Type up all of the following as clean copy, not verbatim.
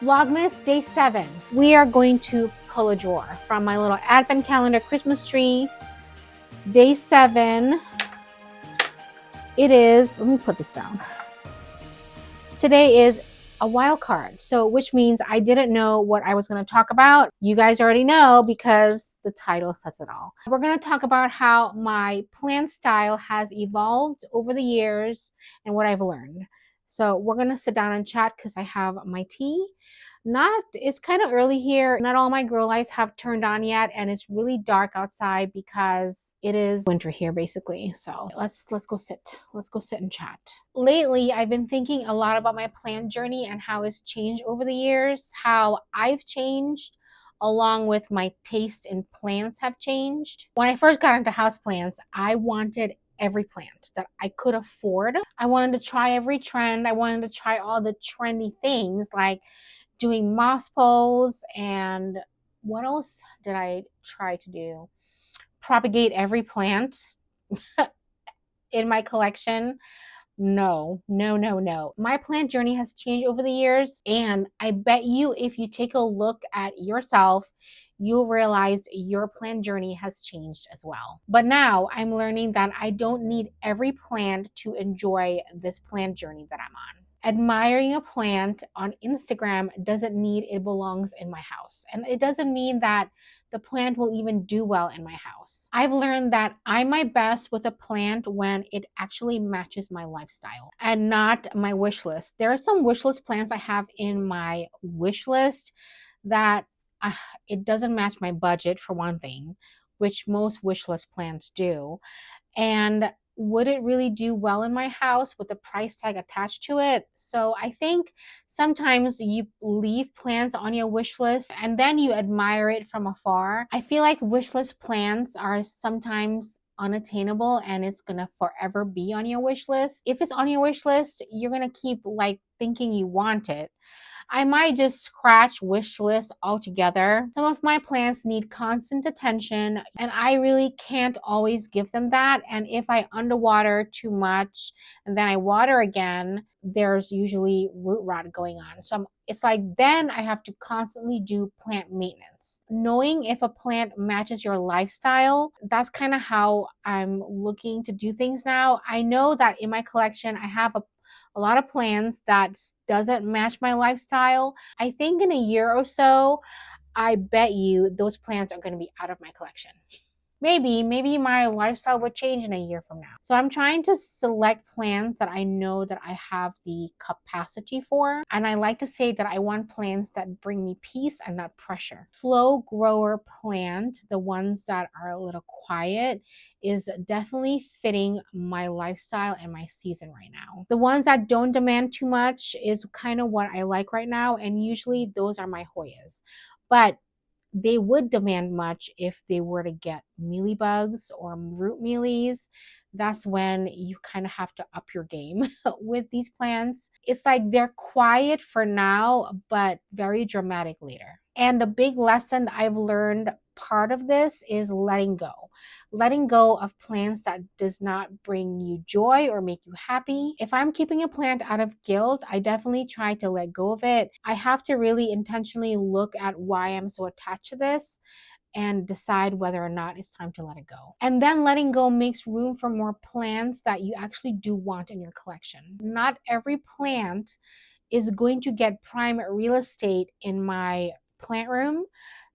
Vlogmas Day 7. We are going to pull a drawer from my little advent calendar Christmas tree. Day 7. It is, let me put this down. Today is a wild card, which means I didn't know what I was going to talk about. You guys already know because the title says it all. We're going to talk about how my plant style has evolved over the years and what I've learned. So we're going to sit down and chat because I have my tea. It's kind of early here. Not all my grow lights have turned on yet, and it's really dark outside because it is winter here basically. So let's go sit. Let's go sit and chat. Lately, I've been thinking a lot about my plant journey and how it's changed over the years, how I've changed along with my taste in plants have changed. When I first got into houseplants, I wanted every plant that I could afford. I wanted to try every trend. I wanted to try all the trendy things like doing moss poles, and what else did I try to do? Propagate every plant in my collection. No. My plant journey has changed over the years, and I bet you if you take a look at yourself, you'll realize your plant journey has changed as well. But now I'm learning that I don't need every plant to enjoy this plant journey that I'm on. Admiring a plant on Instagram doesn't mean it belongs in my house. And it doesn't mean that the plant will even do well in my house. I've learned that I'm my best with a plant when it actually matches my lifestyle and not my wish list. There are some wish list plants I have in my wish list that it doesn't match my budget for one thing, which most wish list plants do. And would it really do well in my house with the price tag attached to it? So I think sometimes you leave plants on your wish list and then you admire it from afar. I feel like wish list plants are sometimes unattainable and it's gonna forever be on your wish list. If it's on your wish list, you're gonna keep thinking you want it. I might just scratch wish list altogether. Some of my plants need constant attention and I really can't always give them that. And if I underwater too much and then I water again, there's usually root rot going on. So it's like then I have to constantly do plant maintenance. Knowing if a plant matches your lifestyle, that's kind of how I'm looking to do things now. I know that in my collection, I have a lot of plants that doesn't match my lifestyle. I think in a year or so, I bet you those plants are going to be out of my collection. Maybe my lifestyle would change in a year from now. So I'm trying to select plants that I know that I have the capacity for. And I like to say that I want plants that bring me peace and not pressure. Slow grower plant, the ones that are a little quiet, is definitely fitting my lifestyle and my season right now. The ones that don't demand too much is kind of what I like right now. And usually those are my Hoyas. But they would demand much if they were to get mealybugs or root mealies. That's when you kind of have to up your game with these plants. It's like they're quiet for now, but very dramatic later. And the big lesson I've learned, part of this is letting go. Letting go of plants that does not bring you joy or make you happy. If I'm keeping a plant out of guilt, I definitely try to let go of it. I have to really intentionally look at why I'm so attached to this and decide whether or not it's time to let it go. And then letting go makes room for more plants that you actually do want in your collection. Not every plant is going to get prime real estate in my plant room.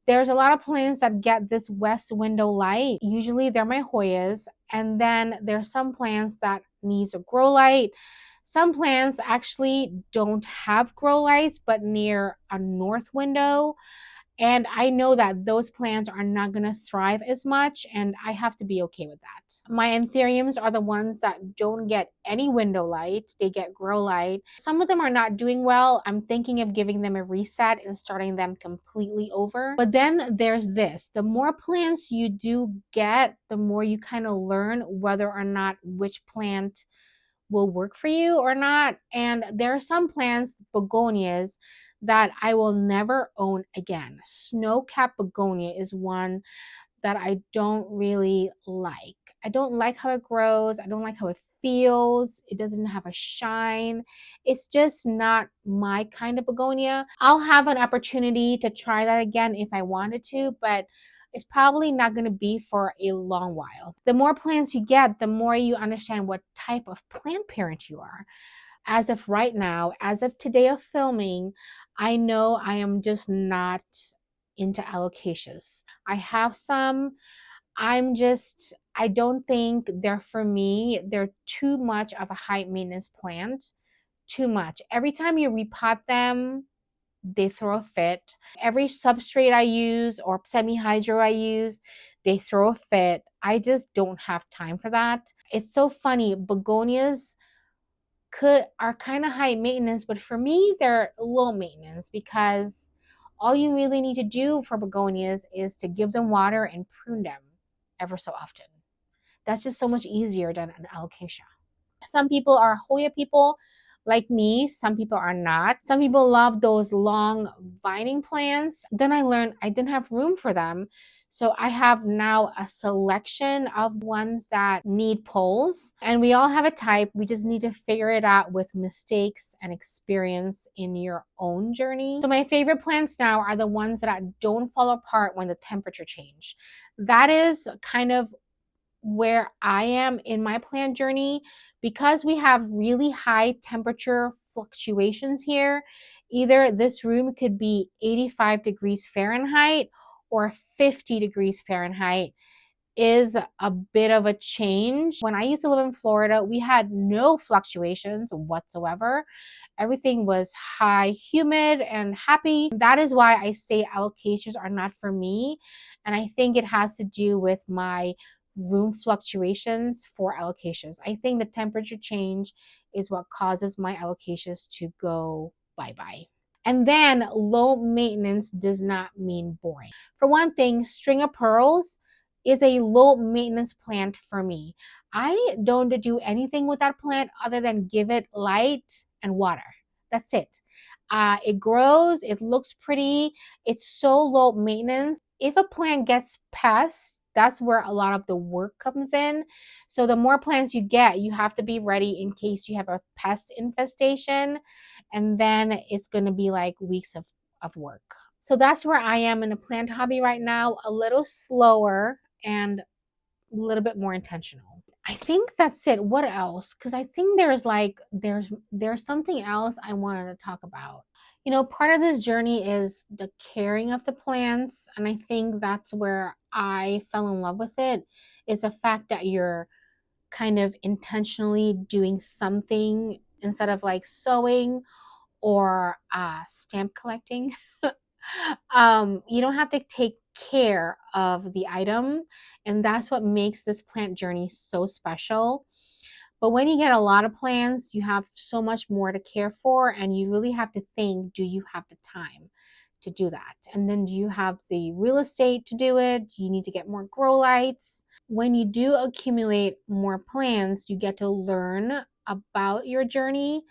There's a lot of plants that get this west window light. Usually they're my Hoyas. And then there's some plants that needs a grow light. Some plants actually don't have grow lights, but near a north window. And I know that those plants are not going to thrive as much, and I have to be okay with that. My anthuriums are the ones that don't get any window light. They get grow light. Some of them are not doing well. I'm thinking of giving them a reset and starting them completely over. But then there's this. The more plants you do get, the more you kind of learn whether or not which plant will work for you or not. And there are some plants, begonias, that I will never own again. Snow-capped begonia is one that I don't really like. I don't like how it grows. I don't like how it feels. It doesn't have a shine. It's just not my kind of begonia. I'll have an opportunity to try that again if I wanted to, but it's probably not going to be for a long while. The more plants you get, the more you understand what type of plant parent you are. As of right now, as of today of filming, I know I am just not into alocasias. I have some. I don't think they're for me. They're too much of a high maintenance plant. Too much. Every time you repot them, they throw a fit. Every substrate I use or semi-hydro I use, they throw a fit. I just don't have time for that. It's so funny. Begonias are kind of high maintenance, but for me, they're low maintenance because all you really need to do for begonias is to give them water and prune them ever so often. That's just so much easier than an alocasia. Some people are Hoya people like me. Some people are not. Some people love those long vining plants. Then I learned I didn't have room for them. So I have now a selection of ones that need poles. And we all have a type. We just need to figure it out with mistakes and experience in your own journey. So my favorite plants now are the ones that don't fall apart when the temperature change. That is kind of where I am in my plant journey. Because we have really high temperature fluctuations here. Either this room could be 85 degrees Fahrenheit or 50 degrees Fahrenheit is a bit of a change. When I used to live in Florida, we had no fluctuations whatsoever. Everything was high, humid, and happy. That is why I say alocasias are not for me. And I think it has to do with my room fluctuations for alocasias. I think the temperature change is what causes my alocasias to go bye-bye. And then low maintenance does not mean boring. For one thing, string of pearls is a low maintenance plant for me. I don't do anything with that plant other than give it light and water. That's it. It grows, it looks pretty, it's so low maintenance. If a plant gets pests, that's where a lot of the work comes in. So the more plants you get, you have to be ready in case you have a pest infestation. And then it's going to be like weeks of work. So that's where I am in the plant hobby right now, a little slower and a little bit more intentional. I think that's it. What else? Because I think there's something else I wanted to talk about. You know, part of this journey is the caring of the plants, and I think that's where I fell in love with it, is the fact that you're kind of intentionally doing something instead of like sewing or stamp collecting. You don't have to take care of the item, and that's what makes this plant journey so special. But when you get a lot of plants, you have so much more to care for, and you really have to think, do you have the time to do that? And then do you have the real estate to do it? Do you need to get more grow lights? When you do accumulate more plants, you get to learn about your journey.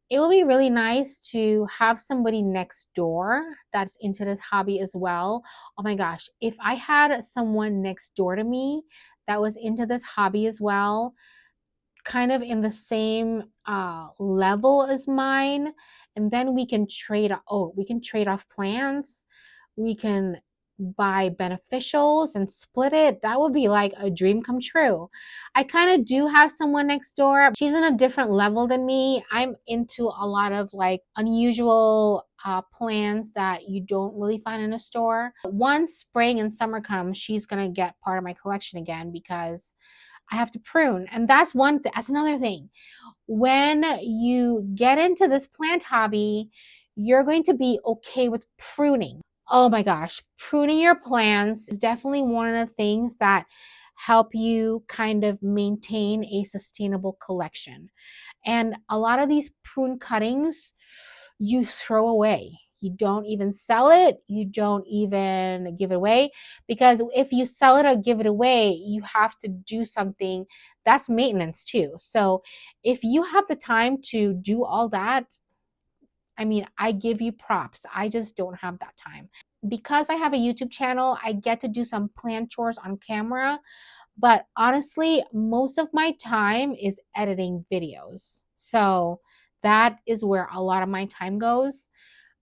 It will be really nice to have somebody next door that's into this hobby as well. Oh my gosh, if I had someone next door to me that was into this hobby as well, kind of in the same level as mine, and then we can trade off plants, we can buy beneficials and split it. That would be like a dream come true. I kind of do have someone next door. She's in a different level than me. I'm into a lot of like unusual plants that you don't really find in a store. Once spring and summer comes, she's gonna get part of my collection again because I have to prune. And that's that's another thing. When you get into this plant hobby, you're going to be okay with pruning. Oh my gosh, pruning your plants is definitely one of the things that help you kind of maintain a sustainable collection. And a lot of these prune cuttings you throw away. You don't even sell it. You don't even give it away, because if you sell it or give it away, you have to do something. That's maintenance too. So if you have the time to do all that, I mean, I give you props. I just don't have that time. Because I have a YouTube channel, I get to do some plant chores on camera, But honestly, most of my time is editing videos. So that is where a lot of my time goes.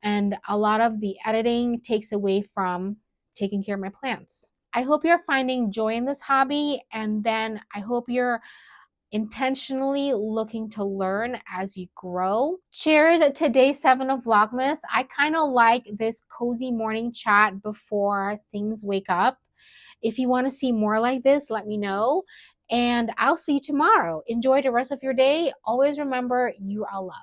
And a lot of the editing takes away from taking care of my plants. I hope you're finding joy in this hobby, and then I hope you're intentionally looking to learn as you grow. Cheers to day 7 of Vlogmas. I kind of like this cozy morning chat before things wake up. If you want to see more like this, let me know. And I'll see you tomorrow. Enjoy the rest of your day. Always remember, you are loved.